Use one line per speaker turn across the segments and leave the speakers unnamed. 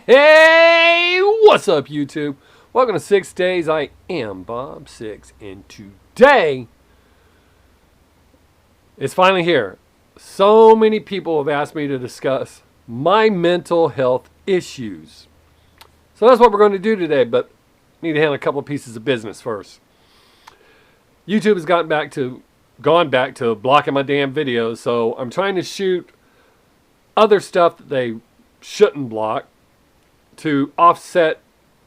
Hey, what's up, YouTube? Welcome to Sixx Daze. I am Bob Sixx, and today it's finally here. So many people have asked me to discuss my mental health issues. So that's what we're going to do today, but I need to handle a couple of pieces of business first. YouTube has gone back to blocking my damn videos, so I'm trying to shoot other stuff that they shouldn't block to offset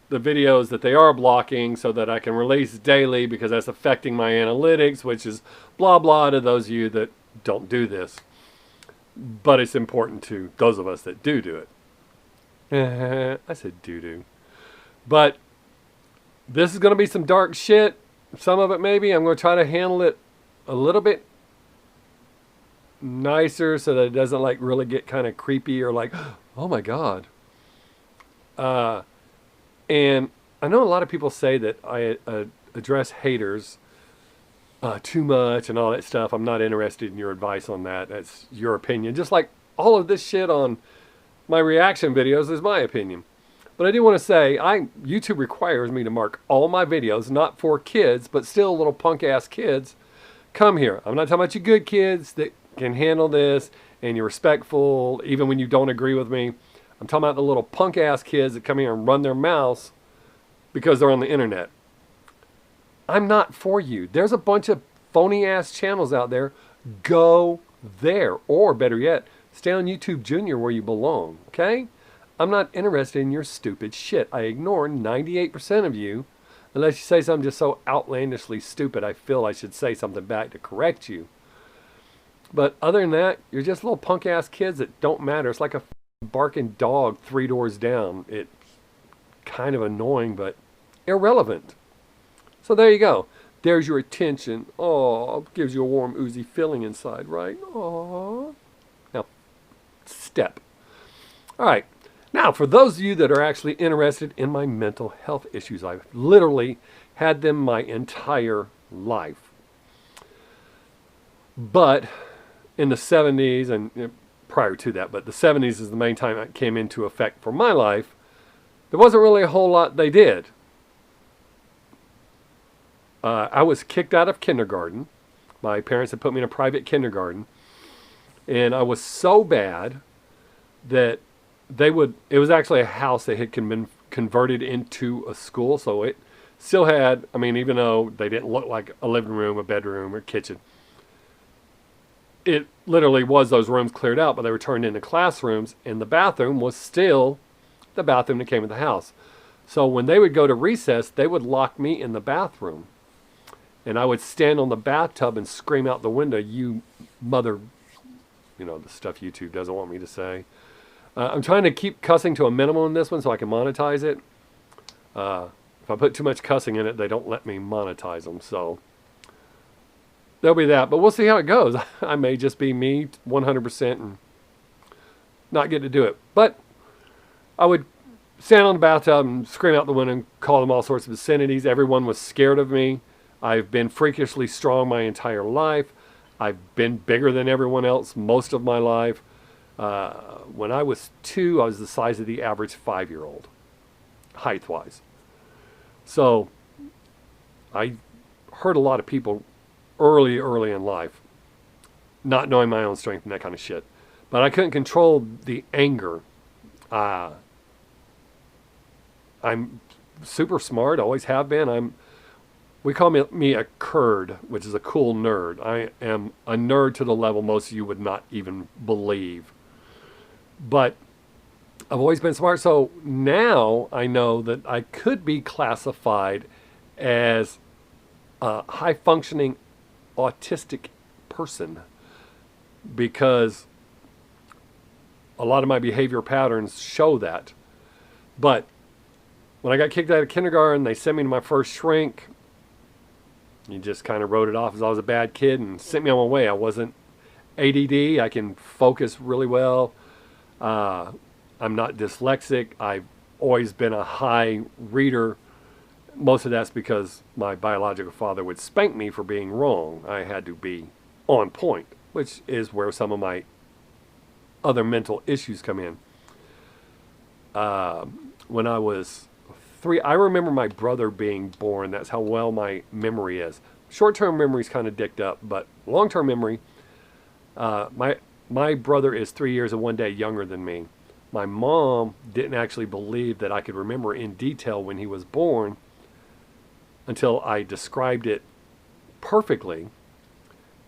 the videos that they are blocking so that I can release daily, because that's affecting my analytics, which is blah blah to those of you that don't do this. But it's important to those of us that do it. I said do. But this is going to be some dark shit. Some of it maybe. I'm going to try to handle it a little bit nicer so that it doesn't like really get kind of creepy or like, oh my God. And I know a lot of people say that I address haters too much and all that stuff. I'm not interested in your advice on that. That's your opinion. Just like all of this shit on my reaction videos is my opinion. But I do want to say, YouTube requires me to mark all my videos, not for kids, but still little punk ass kids. Come here. I'm not talking about you good kids that can handle this and you're respectful even when you don't agree with me. I'm talking about the little punk ass kids that come here and run their mouths because they're on the internet. I'm not for you. There's a bunch of phony ass channels out there. Go there. Or better yet, stay on YouTube Junior where you belong. Okay? I'm not interested in your stupid shit. I ignore 98% of you unless you say something just so outlandishly stupid I feel I should say something back to correct you. But other than that, you're just little punk ass kids that don't matter. It's like a barking dog 3 doors down. It's kind of annoying, but irrelevant. So there you go. There's your attention. Oh, gives you a warm, oozy feeling inside, right? Oh. Now, step. All right. Now, for those of you that are actually interested in my mental health issues, I've literally had them my entire life. But in the 70s, and prior to that, but the 70s is the main time it came into effect for my life, there wasn't really a whole lot they did. I was kicked out of kindergarten. My parents had put me in a private kindergarten. And I was so bad that it was actually a house that had been converted into a school. So it still had, even though they didn't look like a living room, a bedroom, or kitchen, it literally was those rooms cleared out, but they were turned into classrooms, and the bathroom was still the bathroom that came with the house. So when they would go to recess, they would lock me in the bathroom. And I would stand on the bathtub and scream out the window, you mother, the stuff YouTube doesn't want me to say. I'm trying to keep cussing to a minimum in this one so I can monetize it. If I put too much cussing in it, they don't let me monetize them. So there'll be that. But we'll see how it goes. I may just be me 100% and not get to do it. But I would stand on the bathtub and scream out the window and call them all sorts of obscenities. Everyone was scared of me. I've been freakishly strong my entire life. I've been bigger than everyone else most of my life. When I was 2, I was the size of the average 5-year-old, height-wise. So I hurt a lot of people early in life, not knowing my own strength and that kind of shit. But I couldn't control the anger. I'm super smart, always have been. We call me a kurd, which is a cool nerd. I am a nerd to the level most of you would not even believe. But I've always been smart, so now I know that I could be classified as a high-functioning autistic person, because a lot of my behavior patterns show that. But when I got kicked out of kindergarten, they sent me to my first shrink. You just kind of wrote it off as I was a bad kid and sent me on my way. I wasn't ADD. I can focus really well. I'm not dyslexic. I've always been a high reader. Most of that's because my biological father would spank me for being wrong. I had to be on point, which is where some of my other mental issues come in. when I was 3. I remember my brother being born. That's how well my memory is. Short-term memory is kind of dicked up, but long-term memory, my brother is 3 years and 1 day younger than me. My mom didn't actually believe that I could remember in detail when he was born until I described it perfectly.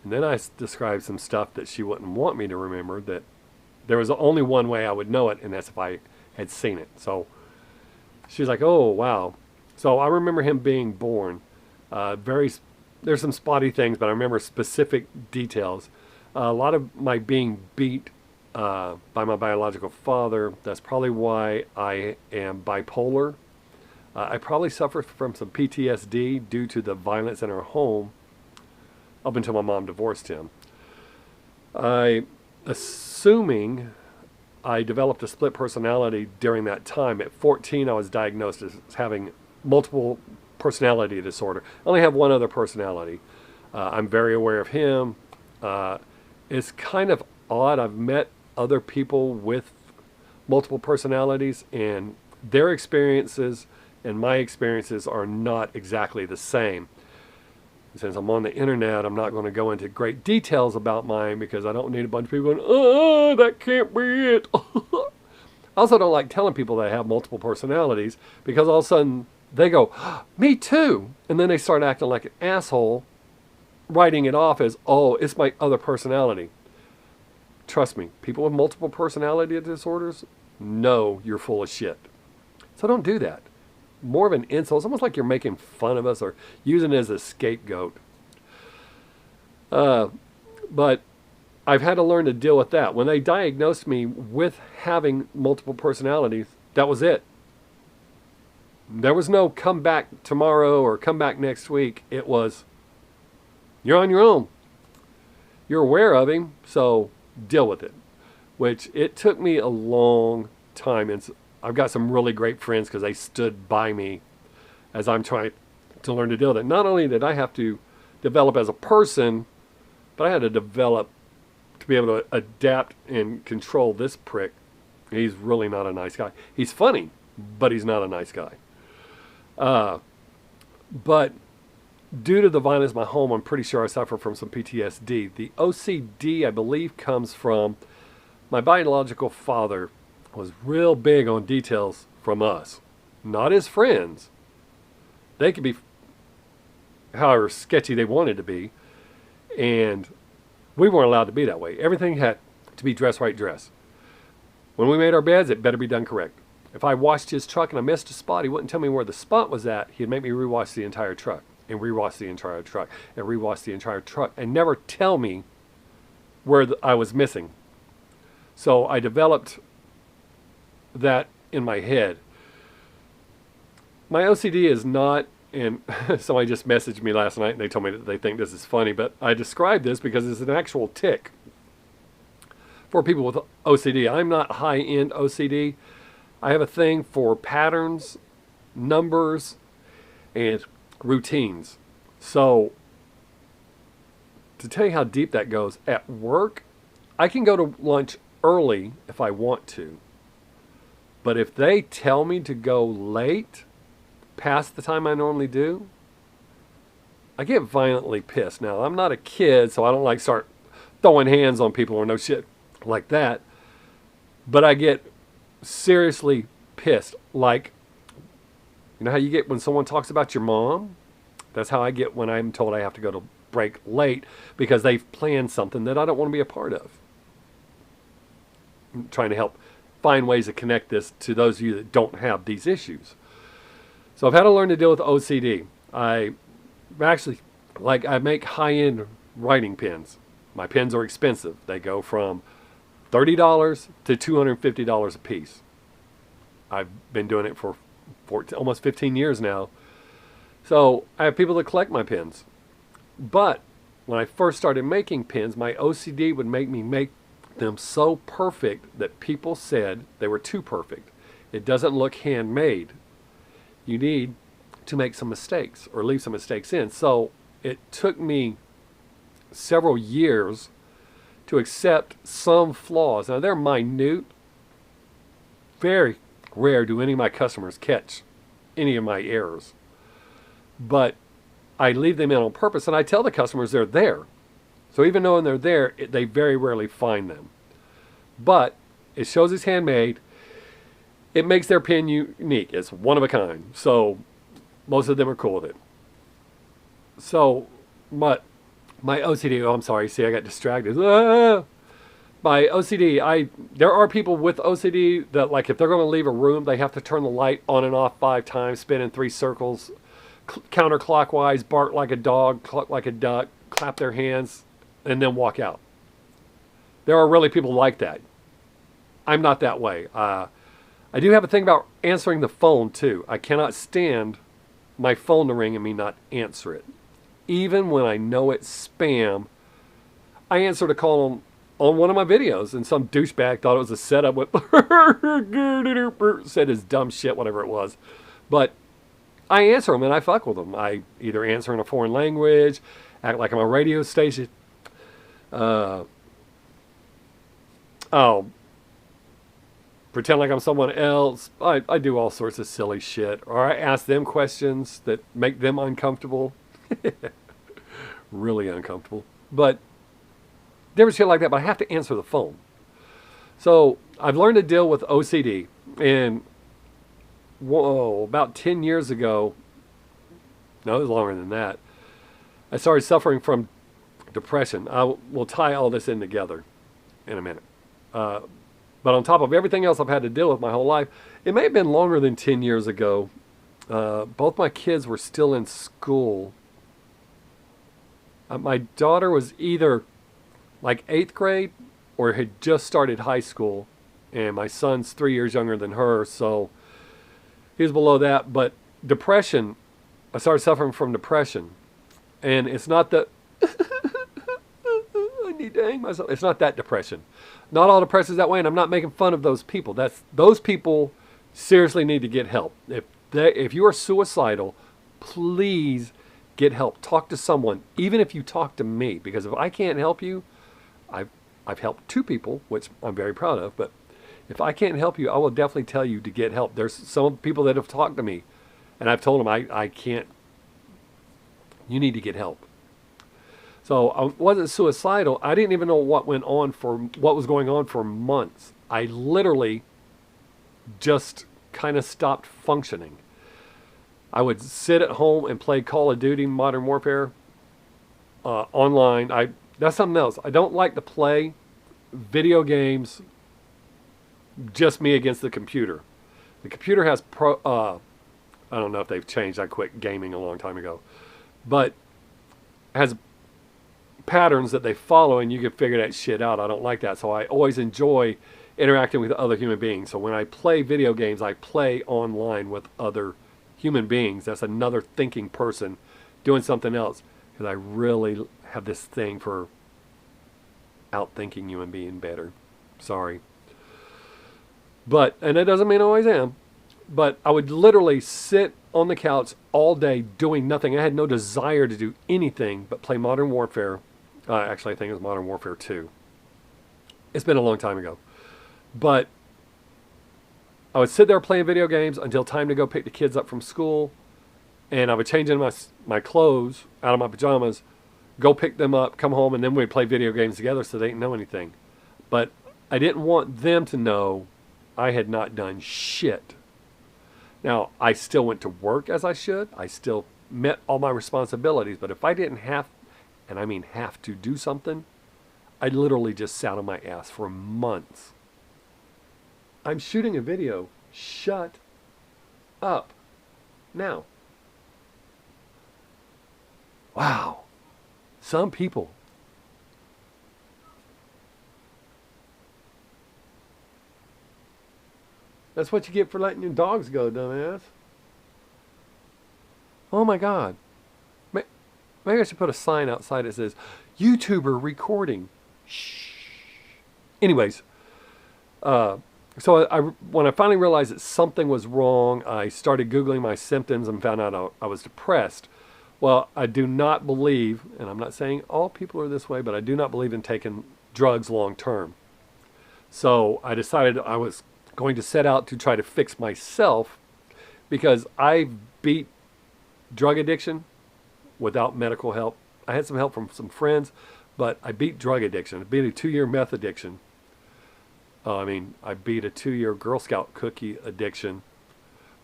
And then I described some stuff that she wouldn't want me to remember, that there was only one way I would know it, and that's if I had seen it. So she's like, oh, wow. So I remember him being born. There's some spotty things, but I remember specific details. A lot of my being beat by my biological father. That's probably why I am bipolar. I probably suffered from some PTSD due to the violence in our home up until my mom divorced him. Assuming I developed a split personality during that time. At 14, I was diagnosed as having multiple personality disorder. I only have one other personality. I'm very aware of him. It's kind of odd. I've met other people with multiple personalities, and their experiences and my experiences are not exactly the same. Since I'm on the internet, I'm not going to go into great details about mine because I don't need a bunch of people going, oh, that can't be it. I also don't like telling people that I have multiple personalities because all of a sudden they go, me too. And then they start acting like an asshole, writing it off as, oh, it's my other personality. Trust me, people with multiple personality disorders know you're full of shit. So don't do that. More of an insult. It's almost like you're making fun of us or using it as a scapegoat. But I've had to learn to deal with that. When they diagnosed me with having multiple personalities, that was it. There was no come back tomorrow or come back next week. It was, you're on your own. You're aware of him, so deal with it. Which it took me a long time. And I've got some really great friends because they stood by me as I'm trying to learn to deal with it. Not only did I have to develop as a person, but I had to develop to be able to adapt and control this prick. He's really not a nice guy. He's funny, but he's not a nice guy. But due to the violence in my home, I'm pretty sure I suffer from some PTSD. The OCD, I believe, comes from my biological father was real big on details from us, not his friends. They could be however sketchy they wanted to be, and we weren't allowed to be that way. Everything had to be dress right dress. When we made our beds, it better be done correct. If I washed his truck and I missed a spot, he wouldn't tell me where the spot was at. He'd make me rewash the entire truck and rewash the entire truck and rewash the entire truck and never tell me where I was missing. So I developed that in my head. My OCD is not, and somebody just messaged me last night and they told me that they think this is funny, but I described this because it's an actual tick for people with OCD. I'm not high-end OCD. I have a thing for patterns, numbers, and routines. So to tell you how deep that goes, at work, I can go to lunch early if I want to. But if they tell me to go late, past the time I normally do, I get violently pissed. Now, I'm not a kid, so I don't like start throwing hands on people or no shit like that. But I get seriously pissed. Like, you know how you get when someone talks about your mom? That's how I get when I'm told I have to go to break late because they've planned something that I don't want to be a part of. I'm trying to help find ways to connect this to those of you that don't have these issues. So I've had to learn to deal with OCD. I make high-end writing pens. My pens are expensive. They go from $30 to $250 a piece. I've been doing it for almost 15 years now. So I have people that collect my pens. But when I first started making pens, my OCD would make me make them so perfect that people said they were too perfect. It doesn't look handmade. You need to make some mistakes or leave some mistakes in. So it took me several years to accept some flaws. Now they're minute, very rare do any of my customers catch any of my errors. But I leave them in on purpose, and I tell the customers they're there. So even though they're there, they very rarely find them. But it shows it's handmade. It makes their pen unique. It's one of a kind. So most of them are cool with it. So my OCD, oh, I'm sorry. See, I got distracted. My OCD, there are people with OCD that, like, if they're going to leave a room, they have to turn the light on and off 5 times, spin in 3 circles, counterclockwise, bark like a dog, cluck like a duck, clap their hands, and then walk out. There are really people like that. I'm not that way. I do have a thing about answering the phone, too. I cannot stand my phone to ring and me not answer it. Even when I know it's spam, I answered a call on one of my videos, and some douchebag thought it was a setup with said his dumb shit, whatever it was. But I answer them, and I fuck with them. I either answer in a foreign language, act like I'm a radio station. Pretend like I'm someone else. I do all sorts of silly shit. Or I ask them questions that make them uncomfortable. Really uncomfortable. But different shit like that, but I have to answer the phone. So I've learned to deal with OCD. And about 10 years ago, no, it was longer than that, I started suffering from depression. I will tie all this in together in a minute. But on top of everything else I've had to deal with my whole life, it may have been longer than 10 years ago. Both my kids were still in school. My daughter was either like 8th grade or had just started high school. And my son's 3 years younger than her, so he was below that. But depression, I started suffering from depression. And it's not that I need to hang myself. It's not that depression. Not all depression is that way, and I'm not making fun of those people. Those people seriously need to get help. If you are suicidal, please get help. Talk to someone, even if you talk to me, because if I can't help you, I've helped 2 people, which I'm very proud of, but if I can't help you, I will definitely tell you to get help. There's some people that have talked to me, and I've told them I can't. You need to get help. So I wasn't suicidal. I didn't even know what was going on for months. I literally just kind of stopped functioning. I would sit at home and play Call of Duty Modern Warfare online. That's something else. I don't like to play video games just me against the computer. The computer has I don't know if they've changed. I quit gaming a long time ago. But has patterns that they follow, and you can figure that shit out. I don't like that. So I always enjoy interacting with other human beings. So when I play video games, I play online with other human beings. That's another thinking person doing something else. Because I really have this thing for outthinking you and being better. Sorry. And it doesn't mean I always am. But I would literally sit on the couch all day doing nothing. I had no desire to do anything but play Modern Warfare. Actually, I think it was Modern Warfare 2. It's been a long time ago. But I would sit there playing video games until time to go pick the kids up from school. And I would change into my clothes, out of my pajamas, go pick them up, come home, and then we'd play video games together so they didn't know anything. But I didn't want them to know I had not done shit. Now, I still went to work as I should. I still met all my responsibilities. But if I didn't have, and I mean have to do something, I literally just sat on my ass for months. I'm shooting a video. Shut up. Now. Wow. Some people. That's what you get for letting your dogs go, dumbass. Oh my God. Maybe I should put a sign outside that says, YouTuber recording. Shh. Anyways, so when I finally realized that something was wrong, I started Googling my symptoms and found out I was depressed. Well, I do not believe, and I'm not saying all people are this way, but I do not believe in taking drugs long term. So I decided I was going to set out to try to fix myself because I beat drug addiction without medical help. I had some help from some friends, but I beat drug addiction. I beat a 2-year meth addiction. I beat a 2-year Girl Scout cookie addiction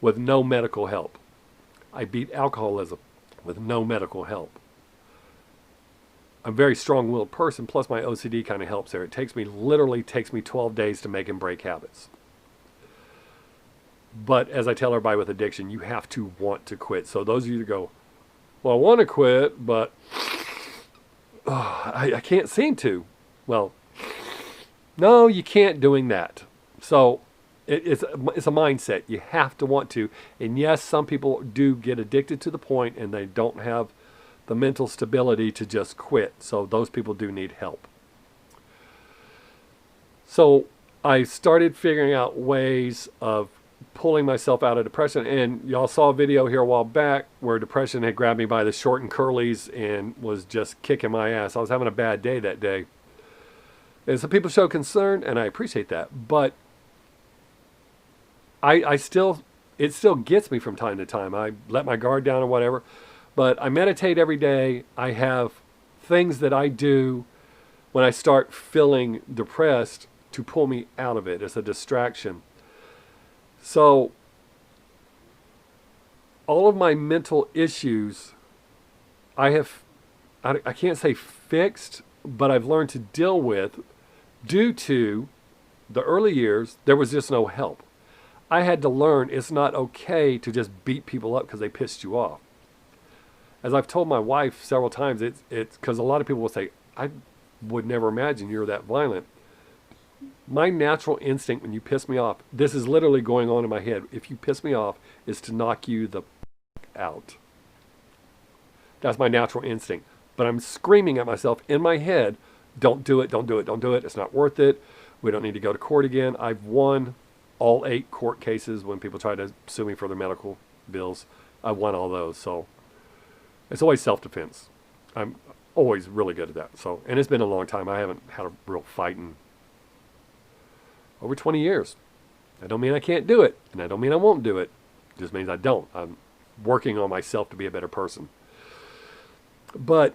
with no medical help. I beat alcoholism with no medical help. I'm a very strong-willed person, plus my OCD kind of helps there. It literally takes me 12 days to make and break habits. But as I tell everybody with addiction, you have to want to quit. So those of you that go, well, I want to quit, but I can't seem to. Well, no, you can't doing that. So it's a mindset. You have to want to. And yes, some people do get addicted to the point and they don't have the mental stability to just quit. So those people do need help. So I started figuring out ways of pulling myself out of depression. And y'all saw a video here a while back where depression had grabbed me by the short and curlies and was just kicking my ass. I was having a bad day that day. And some people show concern, and I appreciate that. But it still gets me from time to time. I let my guard down or whatever. But I meditate every day. I have things that I do when I start feeling depressed to pull me out of it. It's a distraction. So all of my mental issues, I can't say fixed, but I've learned to deal with due to the early years. There was just no help. I had to learn it's not okay to just beat people up because they pissed you off. As I've told my wife several times, it's because a lot of people will say, I would never imagine you're that violent. My natural instinct when you piss me off, this is literally going on in my head. If you piss me off, is to knock you the out. That's my natural instinct. But I'm screaming at myself in my head, don't do it, don't do it, don't do it. It's not worth it. We don't need to go to court again. I've won all 8 court cases when people try to sue me for their medical bills. I've won all those. So it's always self-defense. I'm always really good at that. So, and it's been a long time. I haven't had a real fight in over 20 years. That don't mean I can't do it, and that don't mean I won't do it. It just means I don't. I'm working on myself to be a better person. But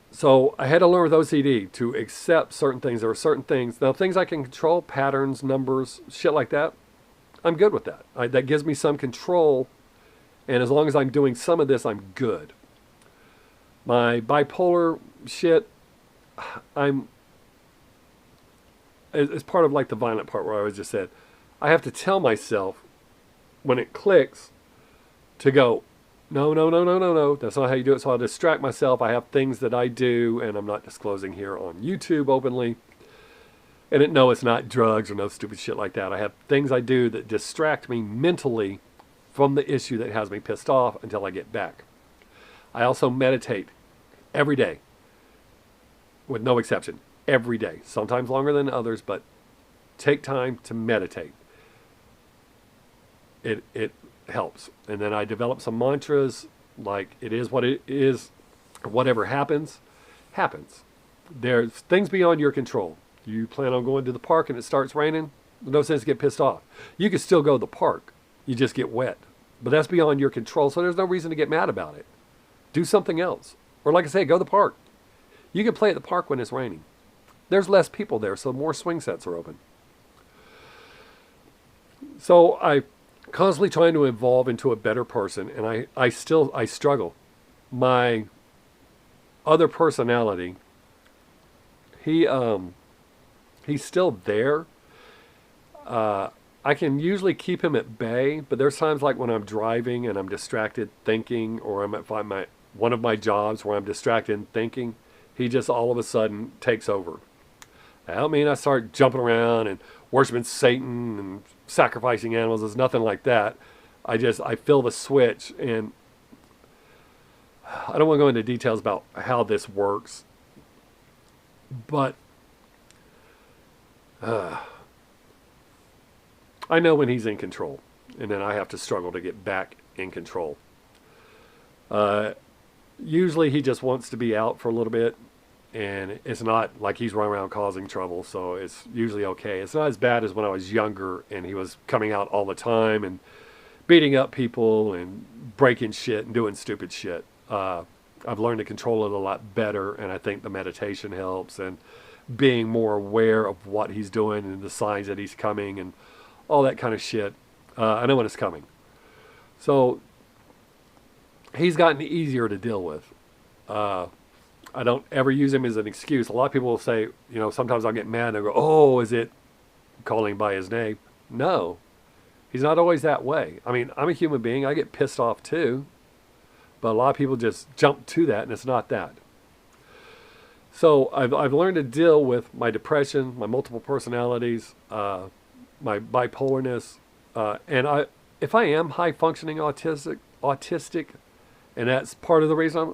so I had to learn with OCD to accept certain things. There are certain things. Now, things I can control, patterns, numbers, shit like that, I'm good with that. That gives me some control, and as long as I'm doing some of this, I'm good. My bipolar shit, it's part of like the violent part where I was just said, I have to tell myself when it clicks to go, no, no, no, no, no, no. That's not how you do it. So I'll distract myself. I have things that I do, and I'm not disclosing here on YouTube openly. And no, it's not drugs or no stupid shit like that. I have things I do that distract me mentally from the issue that has me pissed off until I get back. I also meditate every day, with no exception, every day. Sometimes longer than others, but take time to meditate. It helps. And then I develop some mantras like it is what it is, whatever happens, happens. There's things beyond your control. You plan on going to the park and it starts raining, no sense to get pissed off. You can still go to the park, you just get wet. But that's beyond your control, so there's no reason to get mad about it. Do something else. Or like I say, go to the park. You can play at the park when it's raining. There's less people there, so more swing sets are open. So I constantly trying to evolve into a better person, and I struggle. My other personality, he's still there. I can usually keep him at bay, but there's times like when I'm driving and I'm distracted thinking, or I'm at one of my jobs where I'm distracted and thinking, he just all of a sudden takes over. I don't mean I start jumping around and worshiping Satan and sacrificing animals. There's nothing like that. I feel the switch, and I don't want to go into details about how this works, but I know when he's in control, and then I have to struggle to get back in control. Usually he just wants to be out for a little bit, and it's not like he's running around causing trouble, so it's usually okay. It's not as bad as when I was younger and he was coming out all the time and beating up people and breaking shit and doing stupid shit. I've learned to control it a lot better, and I think the meditation helps, and being more aware of what he's doing and the signs that he's coming and all that kind of shit. I know when it's coming. So he's gotten easier to deal with. I don't ever use him as an excuse. A lot of people will say, sometimes I'll get mad and go, oh, is it calling by his name? No, he's not always that way. I mean, I'm a human being. I get pissed off too. But a lot of people just jump to that, and it's not that. So I've learned to deal with my depression, my multiple personalities, my bipolarness, and if I am high functioning autistic, and that's part of the reason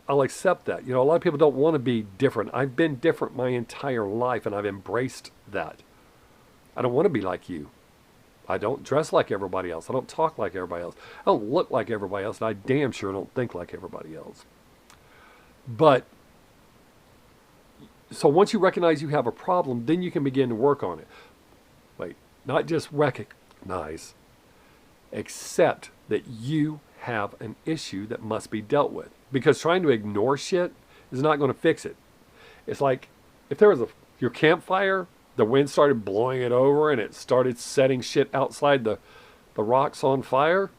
I'll accept that. A lot of people don't want to be different. I've been different my entire life, and I've embraced that. I don't want to be like you. I don't dress like everybody else. I don't talk like everybody else. I don't look like everybody else, and I damn sure don't think like everybody else. But, so once you recognize you have a problem, then you can begin to work on it. Wait, not just recognize, accept that you have an issue that must be dealt with. Because trying to ignore shit is not going to fix it. It's like, if there was your campfire, the wind started blowing it over and it started setting shit outside the rocks on fire.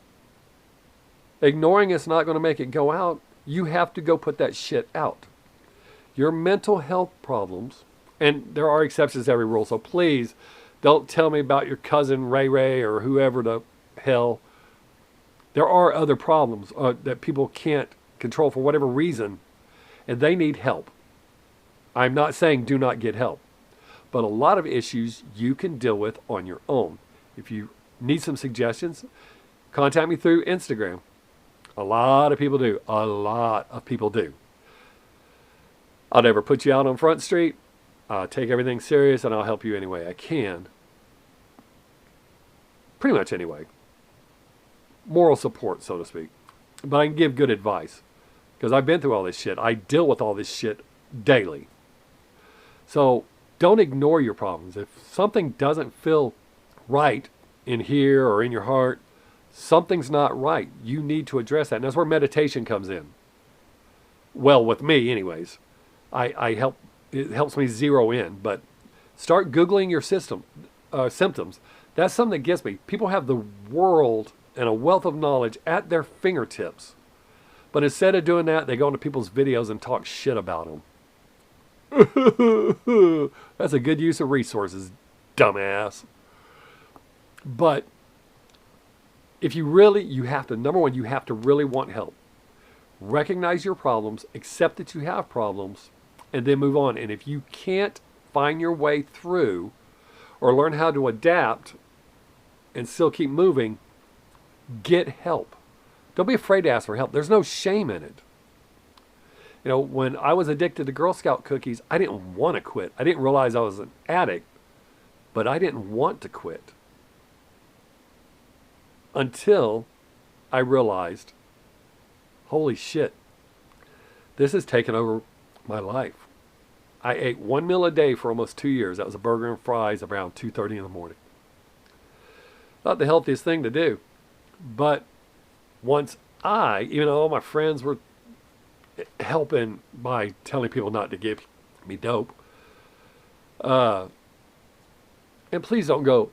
Ignoring it's not going to make it go out. You have to go put that shit out. Your mental health problems, and there are exceptions to every rule, so please don't tell me about your cousin Ray Ray or whoever the hell. There are other problems that people can't control for whatever reason, and they need help. I'm not saying do not get help. But a lot of issues you can deal with on your own. If you need some suggestions, contact me through Instagram. A lot of people do. A lot of people do. I'll never put you out on Front Street. I'll take everything serious, and I'll help you any way I can. Pretty much anyway. Moral support, so to speak. But I can give good advice. Because I've been through all this shit. I deal with all this shit daily. So don't ignore your problems. If something doesn't feel right in here or in your heart, something's not right. You need to address that. And that's where meditation comes in. Well, with me anyways. It helps me zero in. But start Googling your symptoms. That's something that gets me. People have the world and a wealth of knowledge at their fingertips. But instead of doing that, they go into people's videos and talk shit about them. That's a good use of resources, dumbass. But if you have to, number one, you have to really want help. Recognize your problems, accept that you have problems, and then move on. And if you can't find your way through or learn how to adapt and still keep moving, get help. Don't be afraid to ask for help. There's no shame in it. When I was addicted to Girl Scout cookies, I didn't want to quit. I didn't realize I was an addict, but I didn't want to quit. Until I realized, holy shit, this has taken over my life. I ate one meal a day for almost 2 years. That was a burger and fries around 2:30 in the morning. Not the healthiest thing to do. But once even though all my friends were helping by telling people not to give me dope. And please don't go,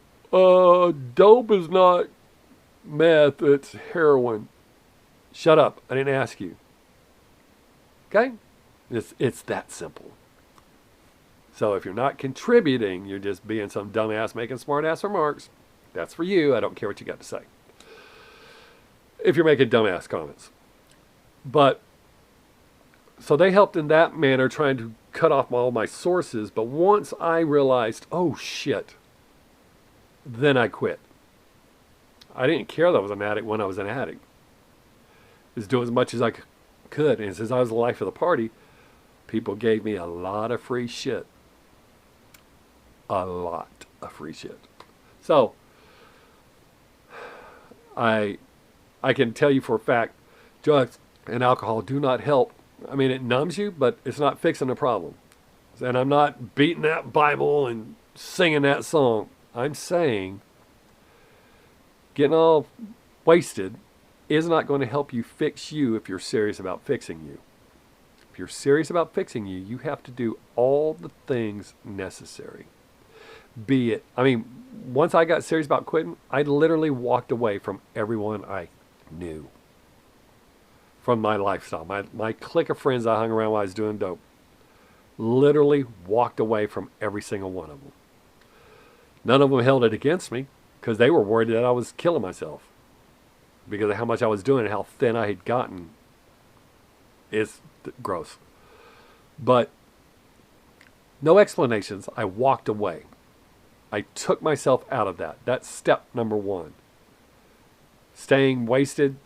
dope is not meth, it's heroin. Shut up. I didn't ask you. Okay? It's that simple. So if you're not contributing, you're just being some dumbass making smart ass remarks. That's for you. I don't care what you got to say. If you're making dumbass comments. But so they helped in that manner, trying to cut off all my sources. But once I realized, oh shit, then I quit. I didn't care that I was an addict when I was an addict. I was doing as much as I could. And since I was the life of the party, people gave me a lot of free shit. A lot of free shit. So I can tell you for a fact, drugs and alcohol do not help I mean, it numbs you, but it's not fixing the problem. And I'm not beating that Bible and singing that song. I'm saying getting all wasted is not going to help you fix you if you're serious about fixing you. If you're serious about fixing you, you have to do all the things necessary. Be it, I mean, once I got serious about quitting, I literally walked away from everyone I knew. From my lifestyle. My clique of friends I hung around while I was doing dope. Literally walked away from every single one of them. None of them held it against me because they were worried that I was killing myself because of how much I was doing and how thin I had gotten. It's gross. But no explanations. I walked away. I took myself out of that. That's step number one. Staying wasted,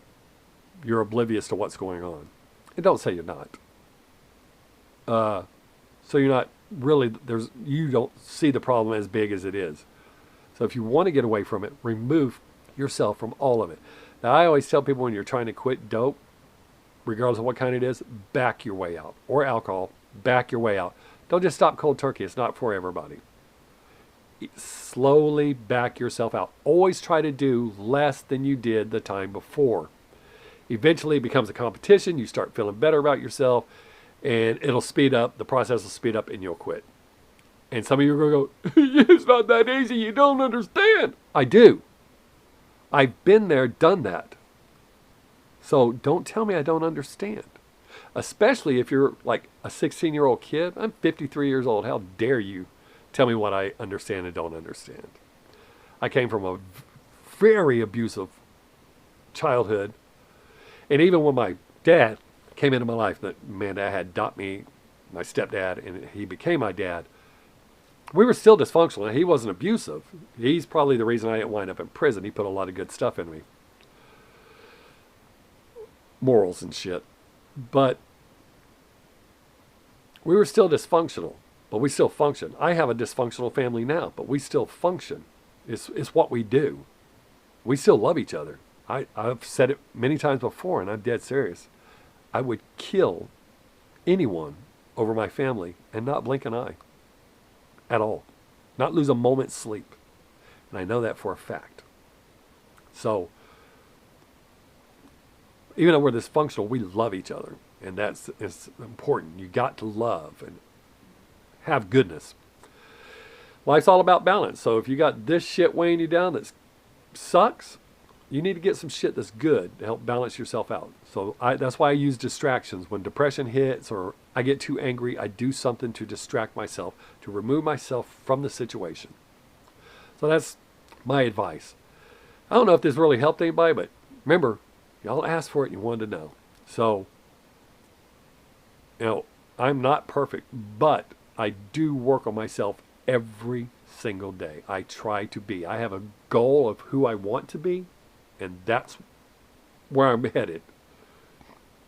you're oblivious to what's going on. And don't say you're not. So you're not really, you don't see the problem as big as it is. So if you want to get away from it, remove yourself from all of it. Now, I always tell people when you're trying to quit dope, regardless of what kind it is, back your way out. Or alcohol, back your way out. Don't just stop cold turkey. It's not for everybody. Slowly back yourself out. Always try to do less than you did the time before. Eventually it becomes a competition. You start feeling better about yourself and it'll speed up. The process will speed up and you'll quit. And some of you are going to go, it's not that easy. You don't understand. I do. I've been there, done that. So don't tell me I don't understand. Especially if you're like a 16-year-old kid. I'm 53 years old. How dare you tell me what I understand and don't understand? I came from a very abusive childhood. And even when my dad came into my life, that man that had adopted me, my stepdad, and he became my dad, we were still dysfunctional. He wasn't abusive. He's probably the reason I didn't wind up in prison. He put a lot of good stuff in me. Morals and shit. But we were still dysfunctional, but we still function. I have a dysfunctional family now, but we still function. It's what we do. We still love each other. I've said it many times before, and I'm dead serious. I would kill anyone over my family and not blink an eye at all. Not lose a moment's sleep. And I know that for a fact. So, even though we're dysfunctional, we love each other. And it's important. You got to love and have goodness. Life's all about balance. So if you got this shit weighing you down that sucks, you need to get some shit that's good to help balance yourself out. So that's why I use distractions. When depression hits or I get too angry, I do something to distract myself, to remove myself from the situation. So that's my advice. I don't know if this really helped anybody, but remember, y'all asked for it and you wanted to know. So, I'm not perfect, but I do work on myself every single day. I try to be. I have a goal of who I want to be, and that's where I'm headed.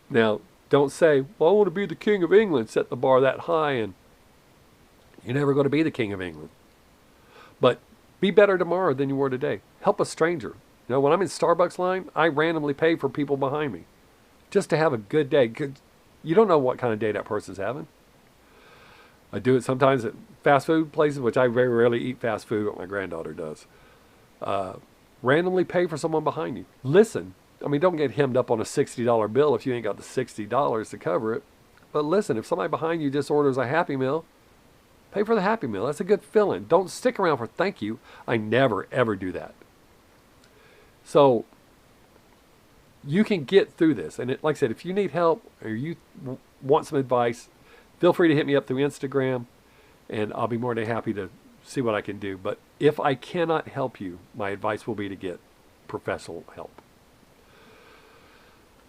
Now, don't say, well, I want to be the King of England, set the bar that high, and you're never going to be the King of England. But be better tomorrow than you were today. Help a stranger. When I'm in Starbucks line, I randomly pay for people behind me just to have a good day. You don't know what kind of day that person's having. I do it sometimes at fast food places, which I very rarely eat fast food, but my granddaughter does. Randomly pay for someone behind you. Listen. I mean, don't get hemmed up on a $60 bill if you ain't got the $60 to cover it. But listen, if somebody behind you just orders a Happy Meal, pay for the Happy Meal. That's a good feeling. Don't stick around for thank you. I never, ever do that. So you can get through this. And like I said, if you need help or you want some advice, feel free to hit me up through Instagram, and I'll be more than happy to see what I can do. But if I cannot help you, my advice will be to get professional help.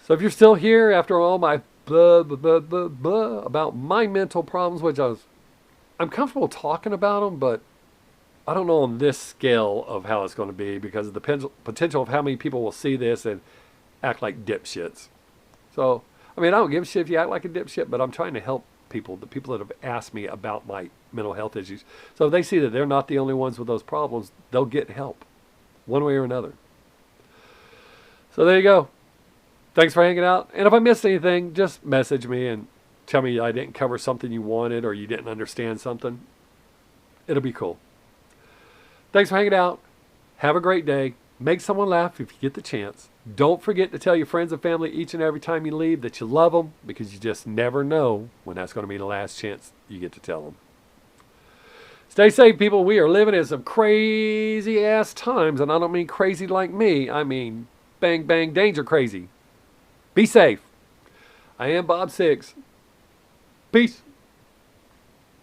So if you're still here after all my blah, blah, blah, blah, blah about my mental problems, which I'm comfortable talking about them, but I don't know on this scale of how it's going to be because of the potential of how many people will see this and act like dipshits. So, I mean, I don't give a shit if you act like a dipshit, but I'm trying to help people, the people that have asked me about my mental health issues. So if they see that they're not the only ones with those problems, they'll get help one way or another. So there you go. Thanks for hanging out. And if I missed anything, just message me and tell me I didn't cover something you wanted or you didn't understand something. It'll be cool. Thanks for hanging out. Have a great day. Make someone laugh if you get the chance. Don't forget to tell your friends and family each and every time you leave that you love them, because you just never know when that's going to be the last chance you get to tell them. Stay safe, people. We are living in some crazy ass times, and I don't mean crazy like me. I mean bang, bang, danger crazy. Be safe. I am Bob Sixx. Peace.